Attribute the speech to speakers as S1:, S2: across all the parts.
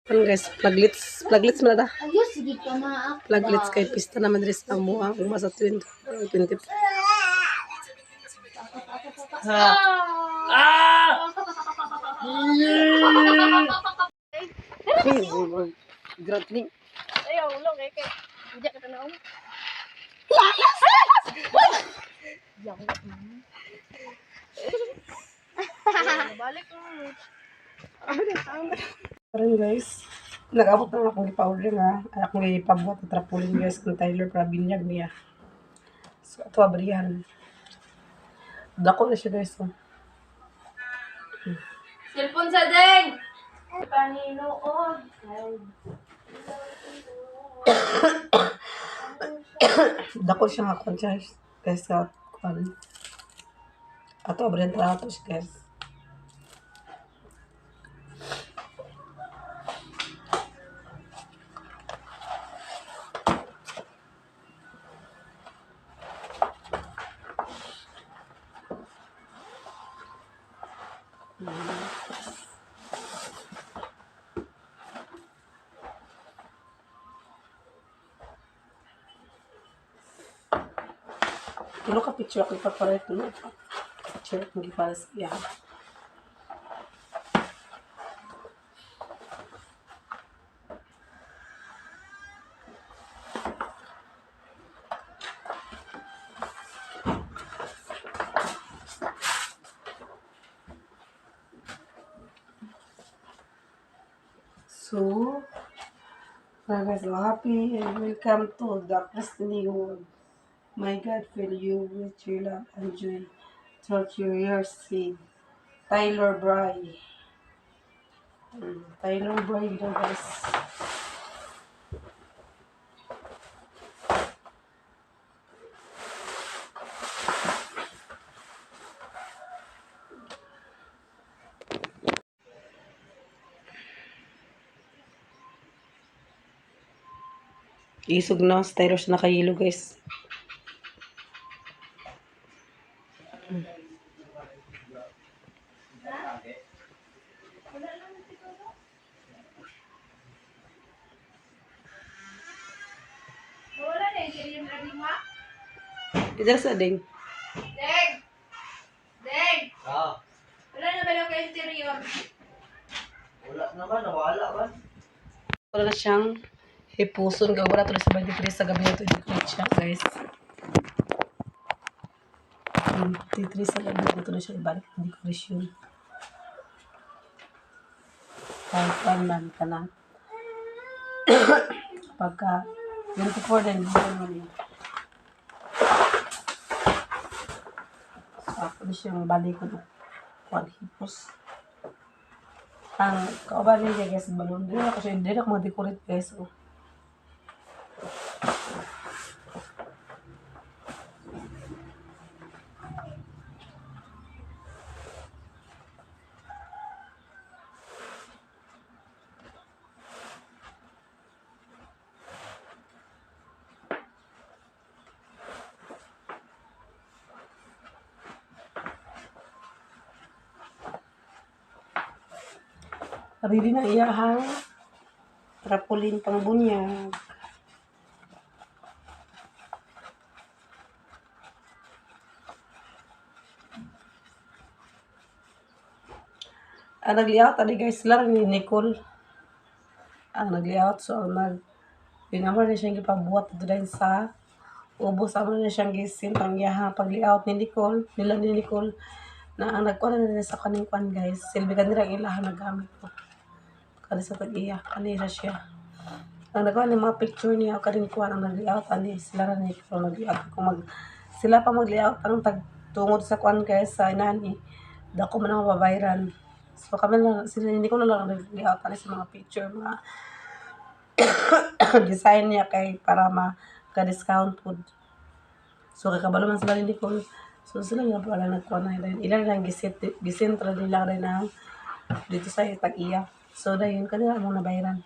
S1: Ano guys, pluglets mo na ta.
S2: Ayos, sige ka na.
S1: Pluglets kay pista naman rin sa amo ang umasa 20. Grappling.
S2: Ayaw, ulo kay kay. Hindi ka tanaw. Balik ko.
S1: Parang guys, nag-abot na akong i-powder nga. Akong ipabuhat at trapulin guys kung Tyler para binyag niya. So, ito abrihan. Dako na siya guys. Oh.
S2: Cellphone sa ding! Paninood.
S1: Dako siya nga kung siya guys sa kwan. Ato abrihan talaga ito siya guys. Ano ka picture ako ipaparet no? Picture kung giparas iya. So, guys, so happy and welcome to the Destiny World. My God, fill you with your love and joy throughout your years. See, Tyler Bry. Tyler Bry daw guys. Isog na, styros na kayilo guys.
S2: Wala na yung ready mo?
S1: Ito sa ding.
S2: Deng! Deng!
S3: Ah,
S2: Wala na ba lang kayo interior?
S3: wala naman, nawala ba?
S1: Wala na siyang hipuson. Gawala tuloy sa 23 sa gabi ito. Decorate siya guys. 23 sa gabi ito na siya ibalik ang decoration. Kahit man ka na. Pagka 24 din, hindi naman yun. So, ako na siyang balikon o hipos. Ang kauban niya guys, balon. Hindi ako siya, hindi ako mag-decorate guys. Oh. Ready na iyahang trapulin pang bunyag. Ang nag-layout, tadi guys, lang ni Nicole. Ang nag-layout, so pinamar na siyang ipabuhat ito dahil sa ubos. Ang na siyang gisin, pang iyahang pag-layout ni Nicole, nila ni Nicole, na ang nagkuha na sa kaning kwan guys. Silbi ka nila ilahan nagamit ko. Kani sa tag-iya, kanina siya. Ang nagawa ng mga picture niya, kanin ko ang nag-layout, ani sila na ni Nicole nag-layout. Sila pa mag-layout ang tungod sa kwan guys, sa inani. Dako man ang mababayran. So kami lang, sila hindi ko na lang nag-layout ani sa mga picture, mga design niya kay para maka-discount food. So kakabalo man sila ni Nicole. So sila nga pala nagkuha na rin. Ilan lang gisentra nila rin ang dito sa tag-iya. So dahil kanila mong nabayaran.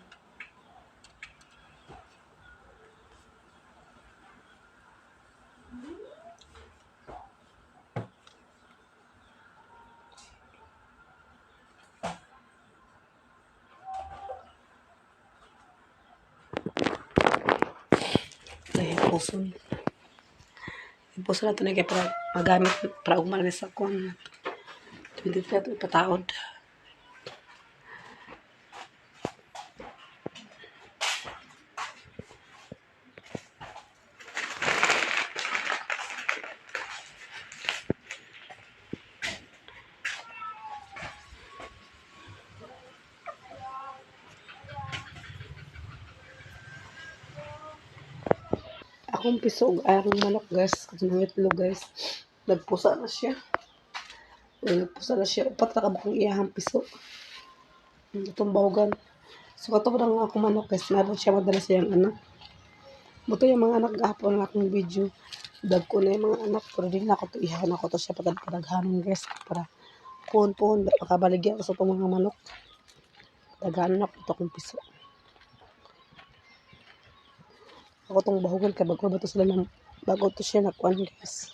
S1: puson. Puson na ito na kaya para magamit para umalis sa kon. 23 ito ipataod. Akong piso og arong manok guys, kasi nangitlog guys. Nagpusa na siya. Nagpusa na siya. Upat na kabukong iyahang piso. Itong bahugan. So kato pa lang akong manok guys. Meron siya madala siyang anak. Buto yung mga anak gahapon ng akong video. Dag ko na yung mga anak. Pero din na ako to ihaw na ako to siya padaghanon guys. Para puhon-puhon. Makabaligyan ko sa itong mga manok. Daghanon ako ito akong piso. Ako tong bahugan kay bago ba to sila ng bago to siya nakuan guys.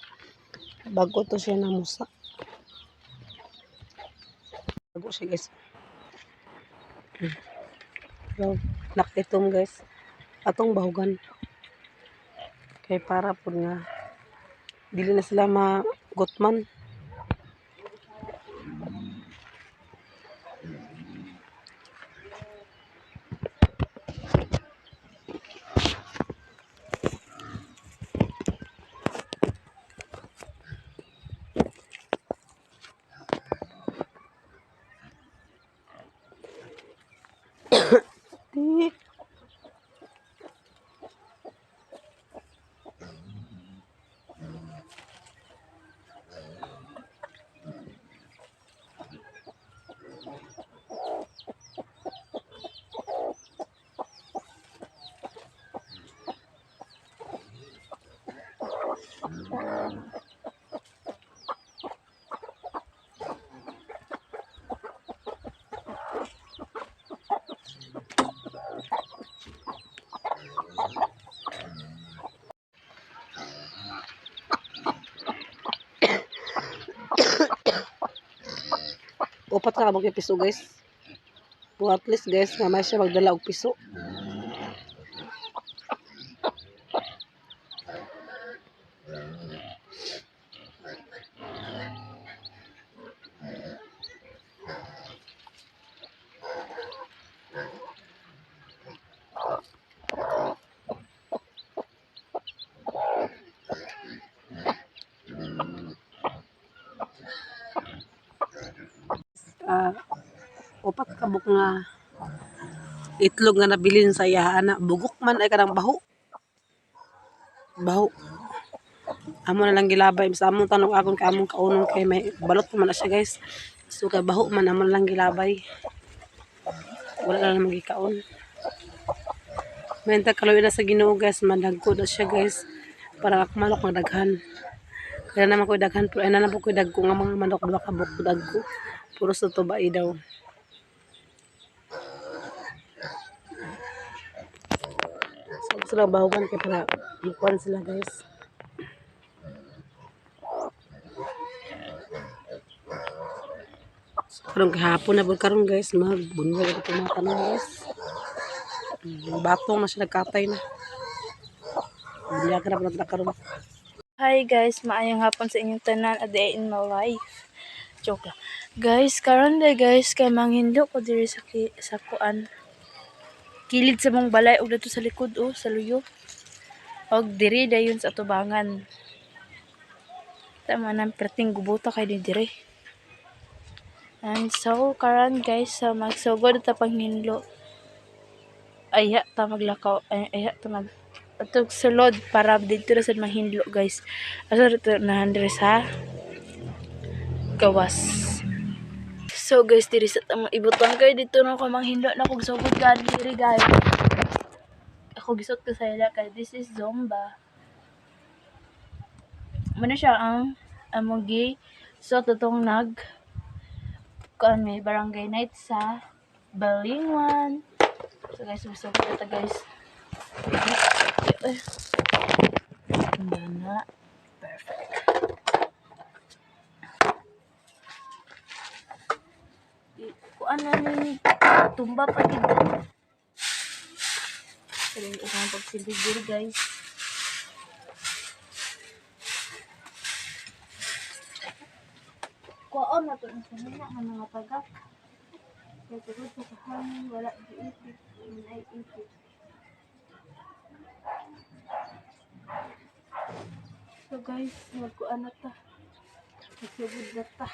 S1: Bago to siya na musa. Bago siya guys. So, nakitom guys. Atong bahugan. Kay para po nga dili na sila magutman. Upat na kabang piso guys. So at least guys, nga may siya magdala og piso. Upat kabuk nga itlog nga nabilin sa iyahan na bugok man ay kanang baho. Baho. Amo na lang gilabay sa among tanong akon kay among kaunong kay may balot man na siya guys. So kay baho man amo lang gilabay. Wala na namang gikaon. Menta kaloy na sa Ginoo guys, madagko na siya guys. Para ak manok madaghan. Kaya naman ko daghan pero ay na po ko dagko nga mga manok duha ka buok dagko. Puro sa tubai daw. So, sila bahugan kay para ikuan sila guys. So, karong kahapon na po karon guys, magbunwag ito mga tanong guys. Batong na siya nagkatay na. Biya ka na po na karon.
S2: Hi guys, maayong hapon sa inyong tanan a day in my life. Joke lang. Guys, karon day guys kay manghinlo ko diri sa kuan. Kilid sa mong balay og dito sa likod sa luyo. Og diri dayon sa tubangan. Tama nang perting gubuta kay diri. And so karon guys, so magsugod ta panghinlo. Aya ta maglakaw, aya ta mag atog sulod para dito ra sad mahinlo guys. Asa dito na dire sa gawas. So guys, diri sa tamang ibutan kayo dito na ko manghinlo na kog sugod ka diri guys. Ako gisot ko sa ila kay this is Zomba. Muna siya ang among gi so tutong kuan may barangay night sa Balingwan. So guys, masugod ito guys. Ganda. Perfect. Kuan na ni tumba pa dito. Pero yung pagsilid dito guys. Kaon na to ang kanina ng mga tagak. Kaya tugod sa hangin, wala giipit. Ay ipit. So guys, magkuan na ta. Magsugod na ta.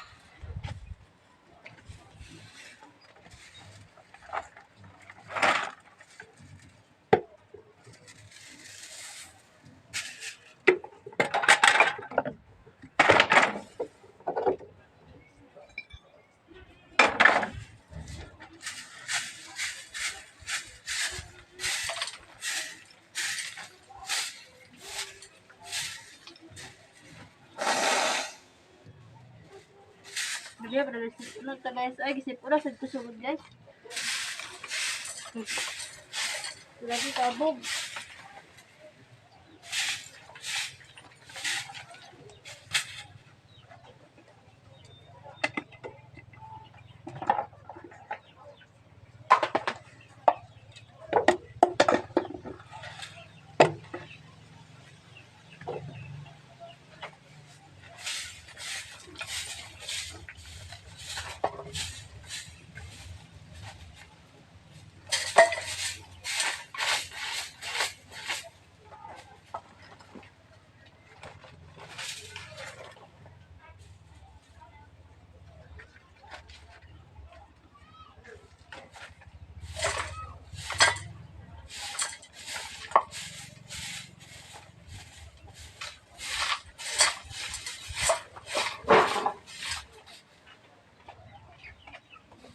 S2: Bigyan pa rin sunod ta guys. Ay, gisip ko na sad ko sugod guys. Lagi kabog.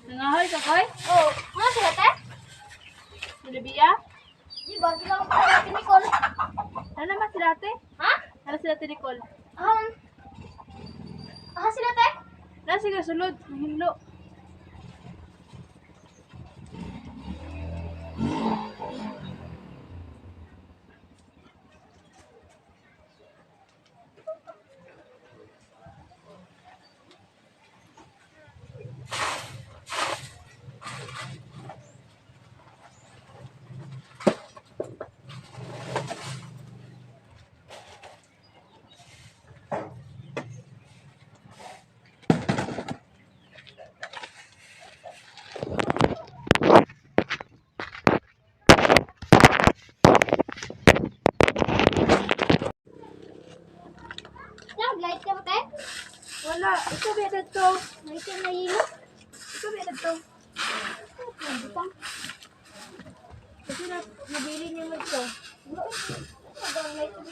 S2: Nangahoy ka koy?
S4: Oh, ano sila te?
S2: Silibia?
S4: Di ba sila ko pala tinikol?
S2: Ano naman sila ate?
S4: Ha?
S2: Ano sila tinikol?
S4: Sila te?
S2: Nasa ka sulod, hinlo.
S4: Nag-light ka ba te?
S2: Wala, ito ba ito?
S4: Light ka na yelo?
S2: Ito ba ito?
S4: Butang.
S2: Kasi nabili niya mo ito.
S4: Ang light ka ba?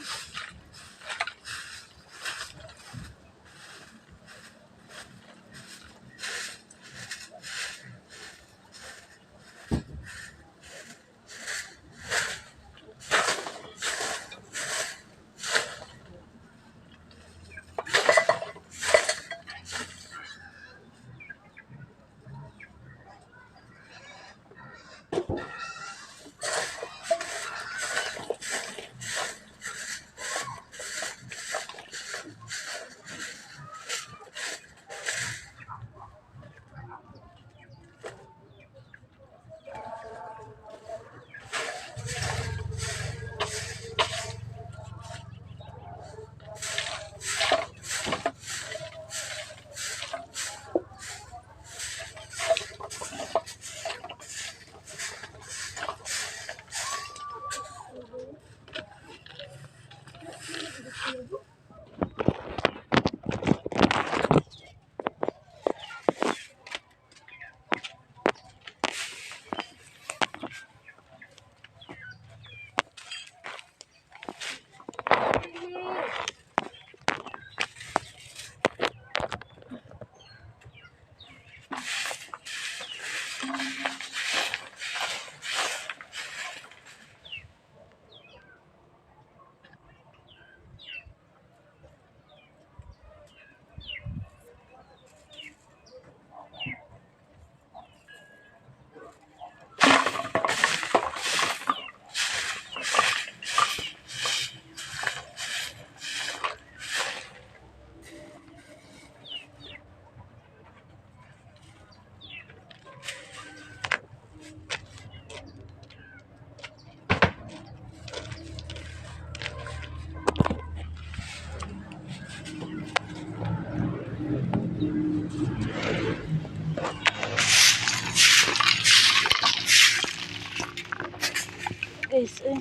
S2: guys eh.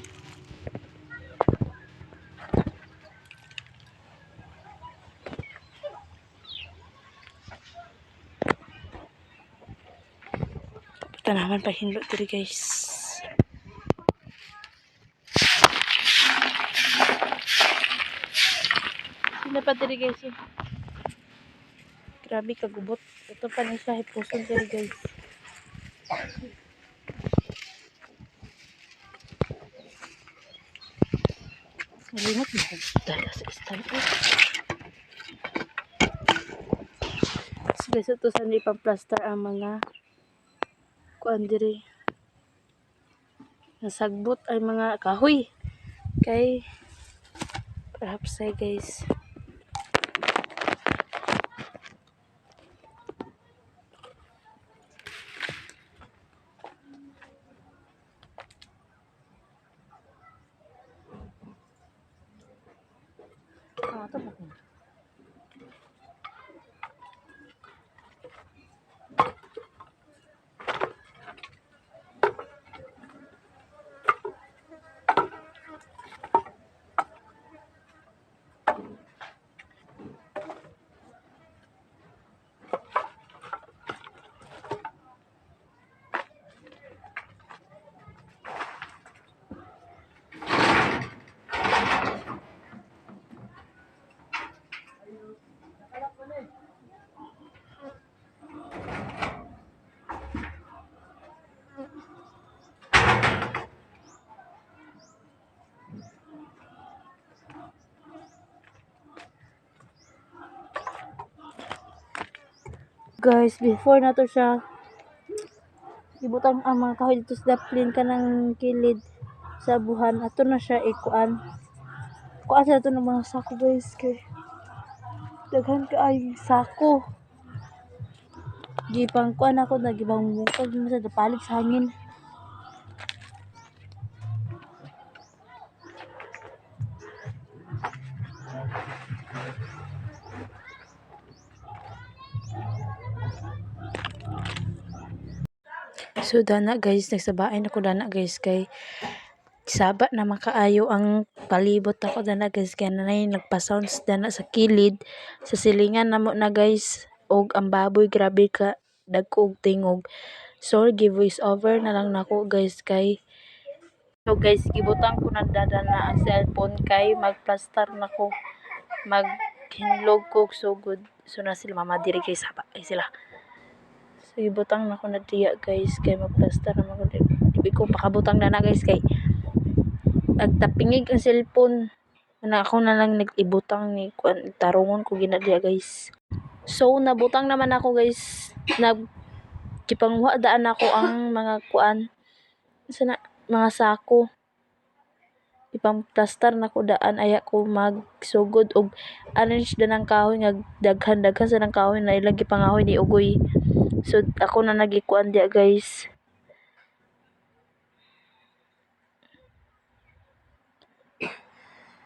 S2: Tanaman pa hinlo diri guys. Sino pa diri guys eh. Grabe kagubot. Ito pa ni siya hipuson diri guys. Malimot mo dala sa stand eh. So guys, ito sa ni pang-plaster ang mga kuan diri. Nasagbot ay mga kahoy. Kay perhaps ay guys. Ito ba? Guys, before na to siya ibutang ang mga kahoy dito sa daplin ka ng kilid sa buhan. Ato na siya ikuan. Kuan sa ito ng mga sako guys. Kay daghan ka ay sako. Gipang kuan ako na gibang mukag mo sa dapalit sa hangin. So dana guys, nagsabain ako dana guys kay saba na makaayo ang palibot ako dana guys kaya nanay nagpa-sounds dana sa kilid sa silingan namo na guys og ang baboy grabe ka dagko og tingog. So give voice over na lang nako guys kay so guys gibutang ko na dana ang cellphone kay magplastar nako maghinlog ko so good so na sila mama diri kay saba ay sila. So ibutang na ko na diya guys kay magplaster naman ko di ko pakabutang na guys kay nagtapingig ang cellphone na ako na lang nag-ibutang ni kuan tarungon ko gina diya guys. So nabutang naman ako guys nagkipangwa daan ako ang mga kuan sana mga sako ipang plaster na ko daan aya ko magsugod og arrange danang kahoy nga daghan sa nang kahoy na ilagi pangahoy ni ugoy. So ako na nagikuan dia guys.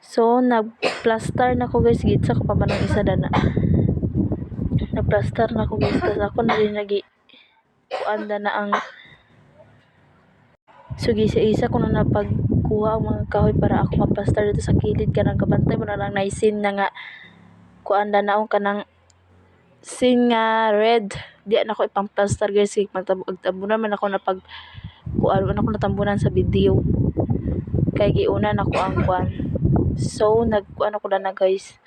S2: So nagplaster na ko guys gitsa ko pa man ang isa dana. Nagplaster na ko guys kasi ako na rin kuan dana ang so isa ko na napagkuha ang mga kahoy para ako maplaster dito sa kilid kanang kabantay mo na lang naisin na nga kuan dana ang kanang sin nga red di na ako ipang plaster guys magtambunan man ako na pag kuan ako natambunan sa video kay giuna na ko ang kuan. So nagkuan ako na guys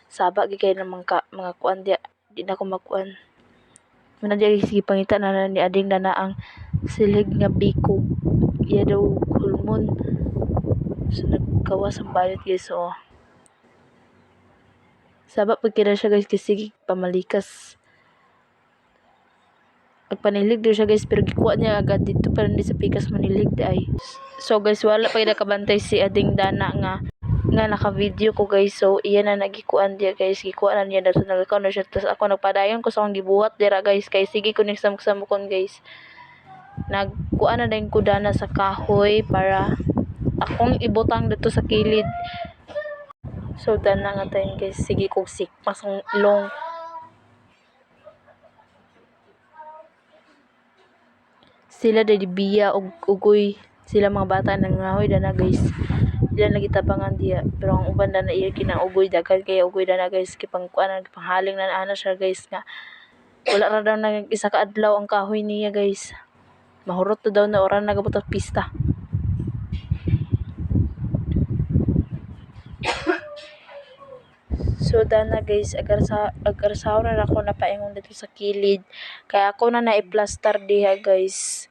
S2: saba gikay ng mga kuan di na ko magkuan muna di sige pangita na ni ading na ang silig nga biko iya daw hulmon so nagkawas ang bayot guys so saba pagkira siya guys kasi pamalikas pagpanilig din siya guys pero gikuha niya agad dito pero hindi sa pikas manilig di ay. So guys wala pa nakabantay si ading dana nga naka video ko guys so iya na nagikuan dia guys gikuha na niya dato nagakaw na siya tapos ako nagpadayon ko sa akong gibuhat dira guys kay sige ko next samukon guys nagkuha na din ko dana sa kahoy para akong ibutang dito sa kilid. So dana nga tayo guys sige kog sikpas ang long sila dali biya og ugoy Sila mga bata nangahoy dana guys. Dila nagitabangan diya. Pero ang uban na iya kinaugoy daghan kaya ugoy dana guys kipangkuan panghaling na ana siya guys nga wala ra daw nag isa ka adlaw ang kahoy niya guys. Mahurot to daw na oran nagabutas pista. So dana guys agarsaw na ako napaingon dito sa kilid. Kaya ako na naiplastar diha guys.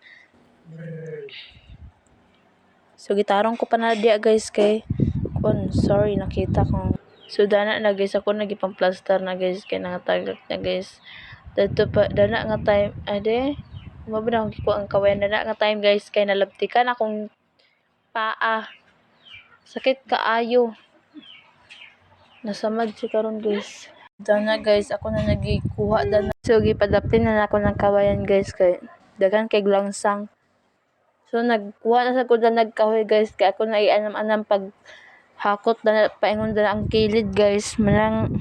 S2: So gitarong ko pa na diha guys kay sorry nakita ko. So dana na guys ako nagipang plaster na guys kay nangatagak na guys. Dito pa dana nga time ade mabada ko ang kawayan dana nga time guys kay nalabtikan akong paa. Sakit kaayo. Nasamad si karon guys. Dana guys ako na nagikuha dana. So gipadapin na ako ng kawayan guys kay daghan kay glangsang. So nagkuha na sa ko na nagkahoy guys kay ako na ianam-anam pag hakot na paingon na ang kilid guys manang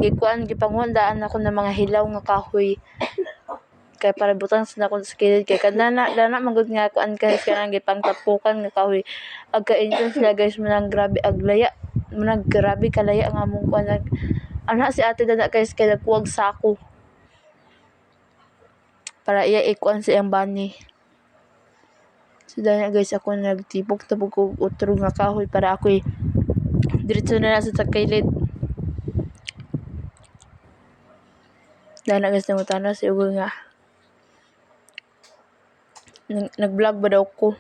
S2: gikuan gipanghundaan ako ng mga hilaw nga kahoy kay para butang sa ako sa kilid kay kadana magud nga kuan kay kanang gipangtapukan nga kahoy agka-enjoy sila guys manang grabe aglaya manang grabe kalaya nga among kuan ana si ate dana guys kay nagkuwag sako para iya ikuan sa iyang bani. So dana guys ako nagtipok-tapok og utro nga kahoy para ako'y diretso na sa kilid. Dana guys nangutana si ugoy nga nag-vlog ba daw ko.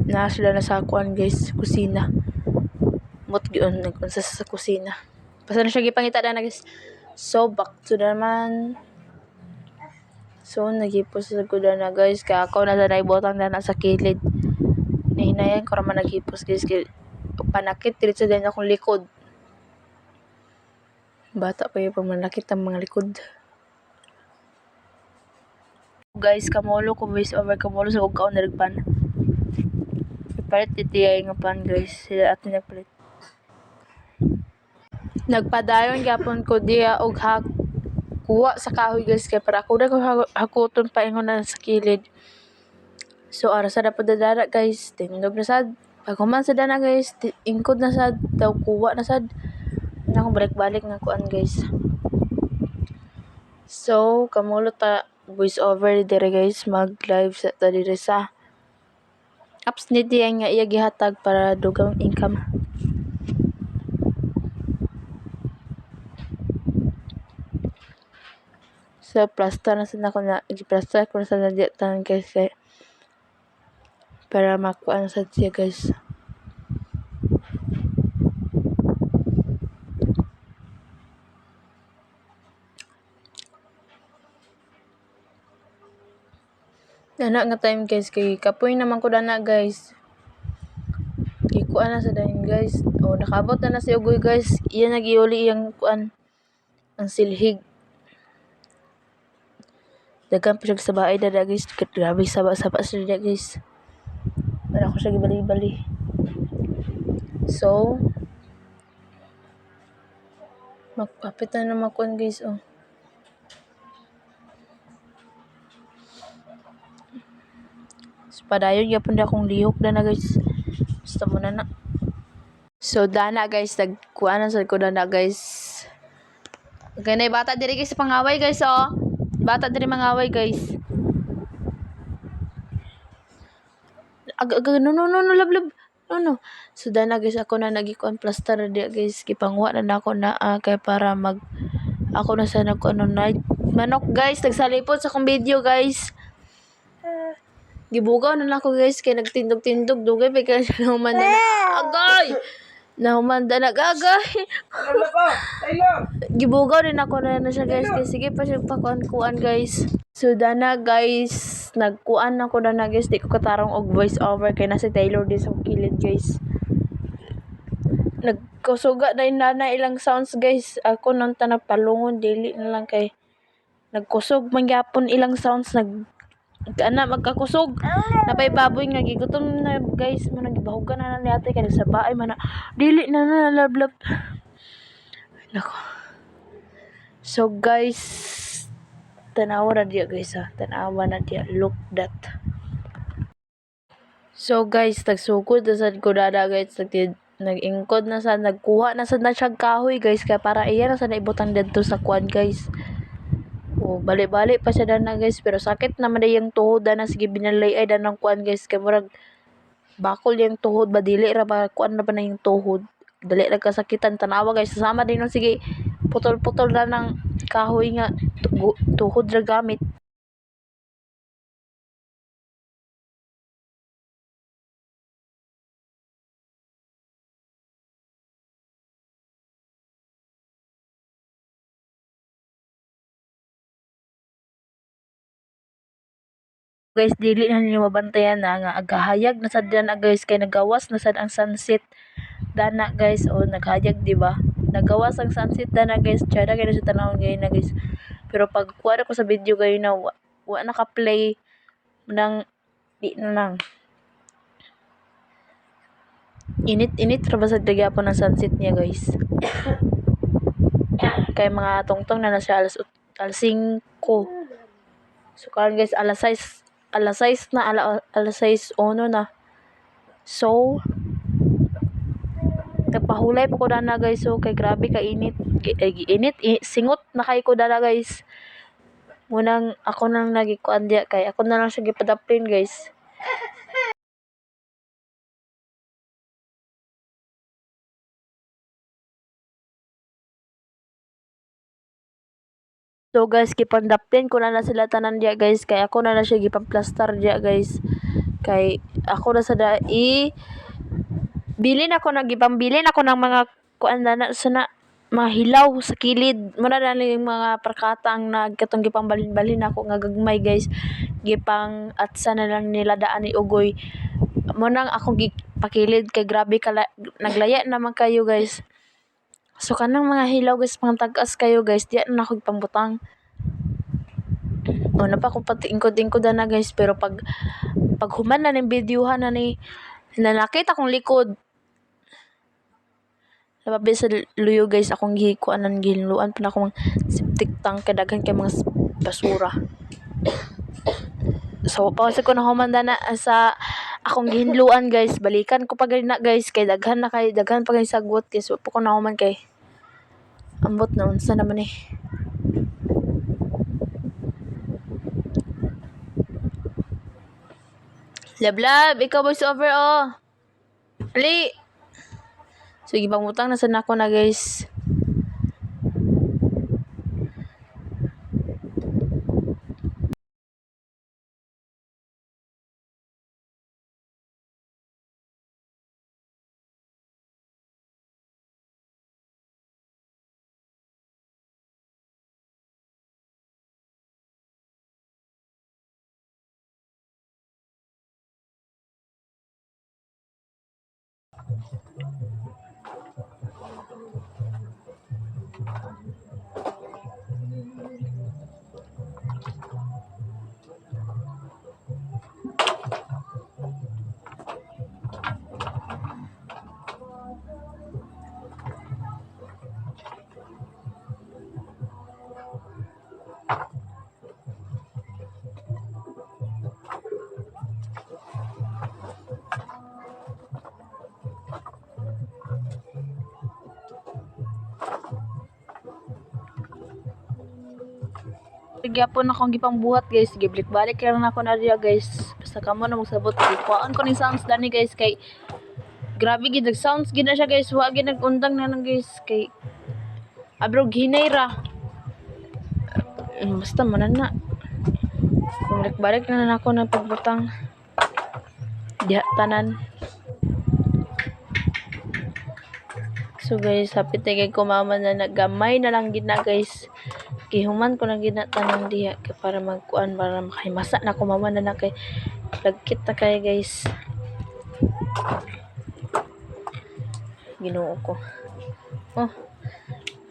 S2: Na sila na sa kuan guys, kusina. Mot gyud nag-unsa sa kusina. Basta na siya gipangita na guys. So back to naman. So nagipos sa kuda na guys kaya ako na naibotang na sa kilid. Nahinayan ko raman naghipos guys kay panakit diretso din akong likod. Bata pa yung pamanakit ang mga likod. Guys, kamulo ko voice over kamulo sa ug kaon nagpan. Ipalit titiyay nga pan guys. Sila atin nagpalit. Nagpadayon gyapon ko diya og kuha sa kahoy guys kay para ako na hakuton paingon na sa kilid. So ara sa dapat dadara guys. Tindog na sad. Pag human sa dana guys, ingkod na sad daw kuha na sad. Na akong balik-balik nga kuan guys. So kamulo ta voice over dire guys mag live sa ta dire sa apps ni diya nga iya gihatag para dugang income. So plaster na sa nako na i-plaster ko na sa diya tanan guys kay para makuha na sa siya guys. Dana nga time guys kay kapoy naman ko dana guys. Gikuan na sa dayon guys. O nakabot na si ugoy guys. Iya nagiuli iyang kuan ang silhig. Dagan pa siya sa bahay dada guys. Grabe saba-saba siya dada guys. Para ko siya gibali-bali. So magpapit na naman kuan guys oh. Padayon gyapon akong lihok na guys. Basta mo na. So dana guys nagkuan na sa ko dana guys. Okay na bata diri guys pangaway guys oh. Bata diri mangaway guys. No lablab. No. So dana guys ako na nagikuan plaster dia guys gipanguha na nako na kay para mag ako na sa nako night manok guys nagsalipot sa akong video guys. Gibugaw na lang ako guys kay nagtindog-tindog dugay pa kay nahuman na agay nahuman na agay
S3: Ano pa? Taylor!
S2: gibugaw din ako na siya guys kay sige pa siya pakuan guys. So dana guys nagkuan ako na guys di ko katarong og voice over kay na si Taylor di sa kilid guys. Nagkusuga na inana ilang sounds guys ako nang tanapalungon dili na lang kay nagkusog man gyapon ilang sounds kana magkakusog napay baboy nga gigutom na guys man nagibahugan na ni ate kay sa baay man dili na nalablab nako. So guys Tanawa na diya guys ha. Tanawa na diya. Look that. So guys, nagsugod na sad ko dada guys. Nag-ingkod na sad. Nagkuha na sad na siyang kahoy guys. Kaya para iya na sad na ibutang dito sa kuan guys. O, bali-bali pa siya dana guys. Pero sakit naman na yung tuhod na. Sige binalay ay danang kuan guys. Kaya murag bakol yung tuhod. Badili ra ba. Kuan na ba na yung tuhod. Dali lang kasakitan. Tanawa guys. Sasama din nun. Sige putol-putol na ng kahoy nga. Tuhod ra gamit. Guys, dili na ninyo mabantayan na nga agahayag na sad na guys kay nagawas na sad ang sunset dana guys o naghayag di ba, nagawas ang sunset dana guys, tsada kay na sa tanawon ngayon na guys. Pero pag kuha ko sa video kayo na wa naka-play nang di na lang init ra ba sad gyapon ang sunset niya guys. Kay mga tungtong na siya alas 5. So karon guys alas 6 na alas 6:01 na. So nagpahulay pa ko dana guys. So kay grabe ka init. Singot na kay ko dana guys. Munang ako nang nagikuan diya kay ako na lang siya gipadaplin guys. So guys, gipandaplin ko na sila tanan diya guys. Kay ako na siya gipaplastar diya guys. Kay ako na sa bilin ako ng mga kuan na sana mga hilaw sa kilid. Muna na lang yung mga prakata ang nagkatong gipambalhin-balhin ako nga gagmay guys. Gipang atsa na lang nila daan ni Ugoy. Munang ako gipakilid kay grabe naglaya naman kayo guys. So kanang mga hilaw guys, pang tag-as kayo guys, diyan na ako pambutang. O na pa ko pati ingkod-ingkod na guys, pero pag human na ng videohan na ni nakita kong likod. Napabi sa luyo guys, akong gihikuan ng ginluan pa na akong septic tank kadaghan kay mga basura. So pawasa ko na human na sa akong gihinluan guys, balikan ko pa na guys kay daghan pa kay sagot guys. So ko na human kay ambot na unsa naman eh. Lablab, ikaw voice over oh. Ali. So gipangutang na sa nako na guys. Gyapon akong gipang buhat guys, gibalik-balik lang ako na diya guys. Basta kamo na magsabot kuan ko ni sounds dani guys kay grabe gid nag sounds gid na siya guys. Wa gid nagundang na lang guys kay abrog hinay ra. Basta man na. Balik-balik na ako na pagbutang diha tanan. So guys, hapit kay kumama na nagamay na lang gid na guys. Gihuman ko na ginatanan diha kay para magkuan para makahimasa na ko mama na kay lagkit na kay guys. Ginoo ko. Oh.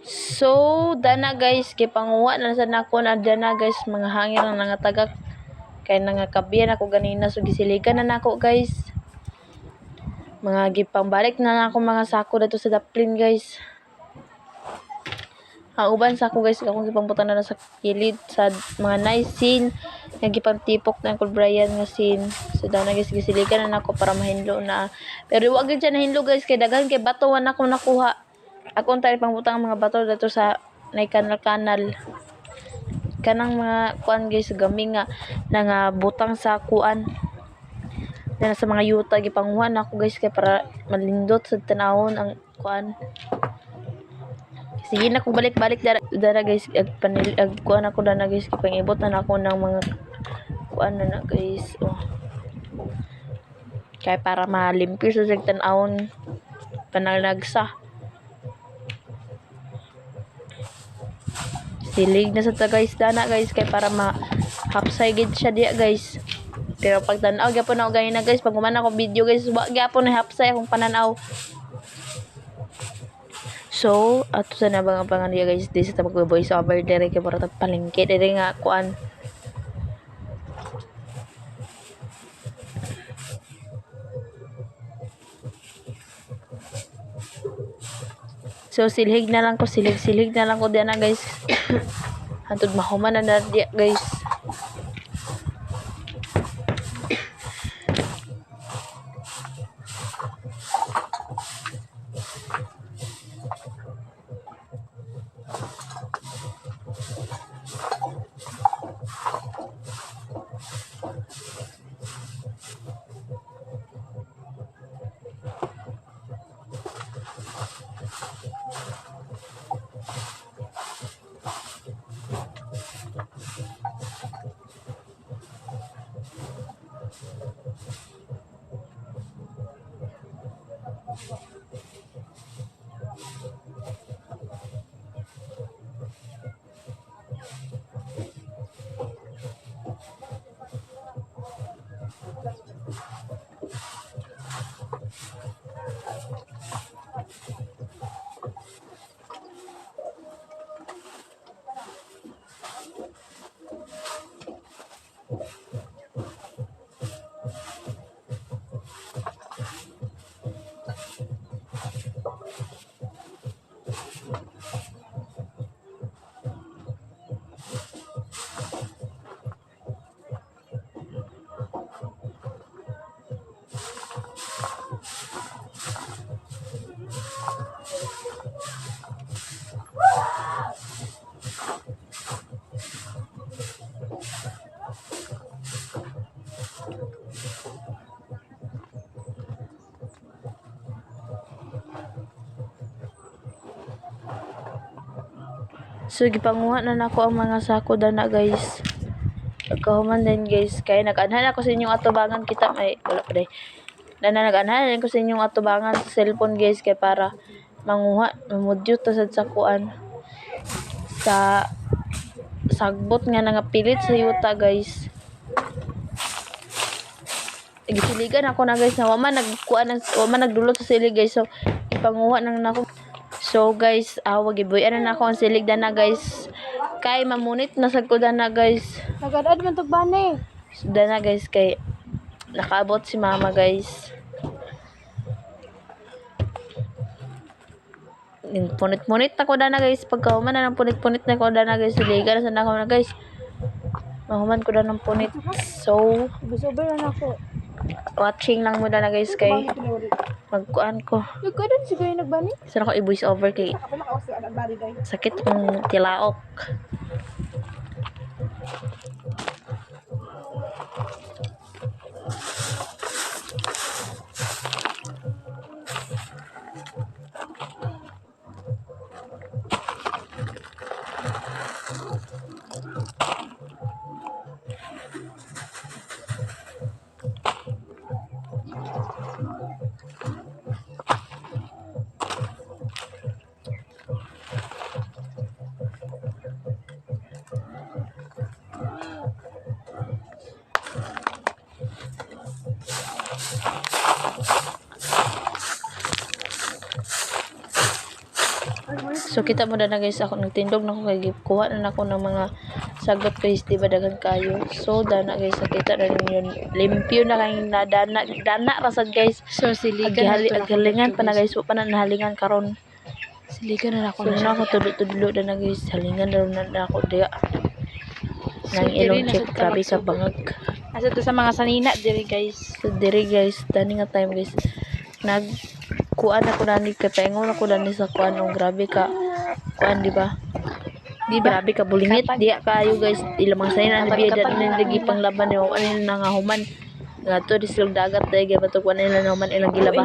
S2: So dana guys kay panguha na sa nako na dana guys, mga hangin ang nangatagak kay nangakabiyan ako ganina so gisiligan na nako guys. Mga gipang balik na nako mga sako dito sa daplin guys. Ang uban sa ako guys, akong gipangbutan na sa kilid sa mga nice scene nga gipantipok na ko Brian nga scene. So dana guys gisilikan na nako para mahinlo na. Pero wag gyud siya nahinlo guys kay daghan kay bato na ako nakuha. Akong tayo pangbutang ang mga bato dito sa nay kanal kanang mga kuan guys gaming nga nga butang sa kuan na sa mga yuta gipanguha na ako guys kay para malindot sa tanawon ang kuan. Sige na kung balik-balik dara guys ag kuan ako dana guys pangibot na ako ng mga kuan na guys. Oh. Kaya para malimpyo sa tan-awon panalagsa. Silig na sa ta guys dana guys kay para hapsay gid siya diya guys. Pero pag tan-aw gyapon ako gani na guys pag humana ako video guys wa gyapon na hapsay akong pananaw. So, ato sa nabang niya guys, this is ta mag-voice over dire kay para palengke dire nga kuan. So, silig na lang ko diyan na guys. Hantod mahuman na diya guys. So gipanguha na nako ang mga sako dana guys. Pagkahuman din guys kay nag-anhan ako sa inyong atubangan kita may wala pa day. Dana nag-anhan ko sa inyong atubangan sa cellphone guys kay para manguha mamudyo ta sad sa kuan sa sagbot nga nangapilit sa yuta guys. Gisiligan ako na guys na wa man nagdulot sa silig guys. So ipanguha nang nako. So guys, wag ibuyan na ako ang silig dana guys. Kay mamunit na sad ko dana guys.
S4: Nagadad man tog bane.
S2: So, dana guys kay nakaabot si mama guys. Punit-punit na ko dana guys. Pagkahuman na ng punit-punit na ko dana guys. Siligan na sad ako na guys. Mahuman ko na ng punit. So,
S4: Bisober na ako.
S2: watching lang muna na guys kay magkuan ko.
S4: Nagkadad siguro nagbani.
S2: Sana ko i-voice over kay
S3: Ako makawas sa anak bari day.
S2: sakit ng tilaok. So kita mo na guys ako nagtindog na ako kay kuha na ako ng mga sagot guys di ba daghan kayo. So dana guys nakita na ninyo limpyo na kay dana rasad guys. So siligan agalingan pa na guys wa pa na nahalingan karon. Ligan na ako na ako tudlo-tudlo na guys. Halingan na ako diya. Nang ilong check, grabe ka bangag.
S4: Asa to sa mga sanina diri guys.
S2: So diri guys, dani nga time guys. Kuan ako dani kay paingon ako dani sa kuan oh, grabe ka. Kuan di ba? Di grabe ka bulingit diya kayo guys. Ilang mga sanina ni biya dani lagi panglaban yo ano na nga human. Ngadto di silog dagat dai gay bato kuan nila naman ilang gilaba.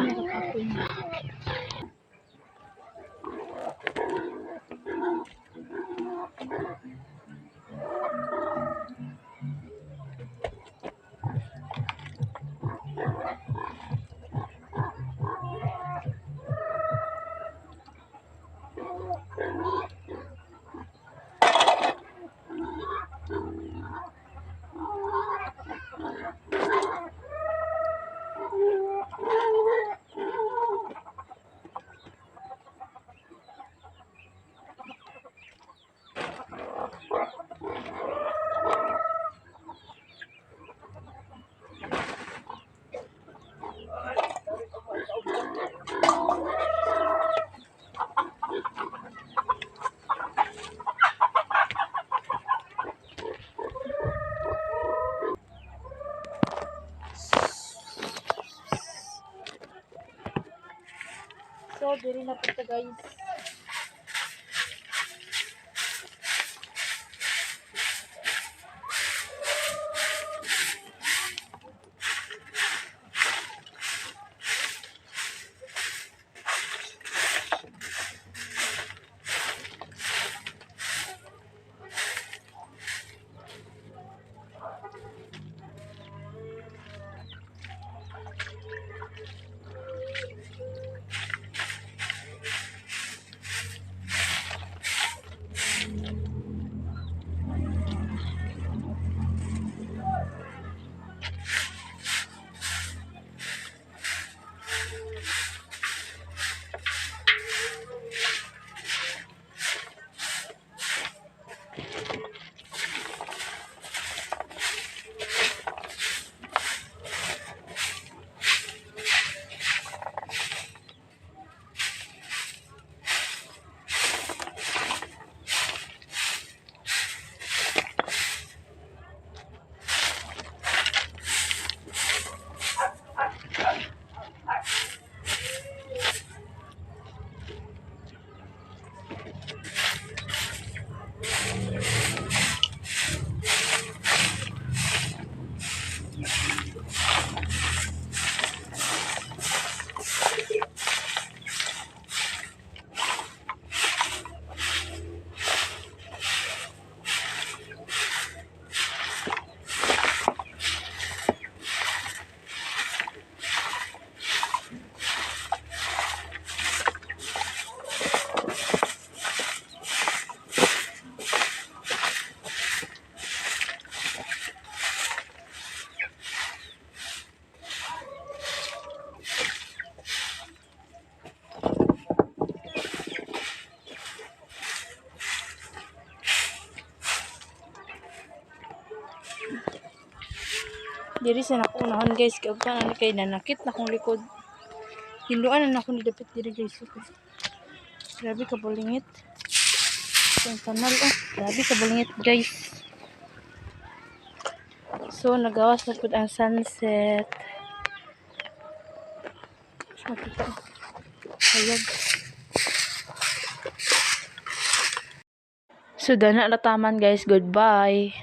S4: So, diri na po guys. Diri sa nakunahon guys, kay upan na kay nanakit na kong likod. Hinduan na ako ni dapit diri guys. Grabe ka bulingit. Ang tanal oh, grabe ka bulingit guys. So nagawas na pud ang sunset. Makita. Hayag. So dana na taman guys, goodbye.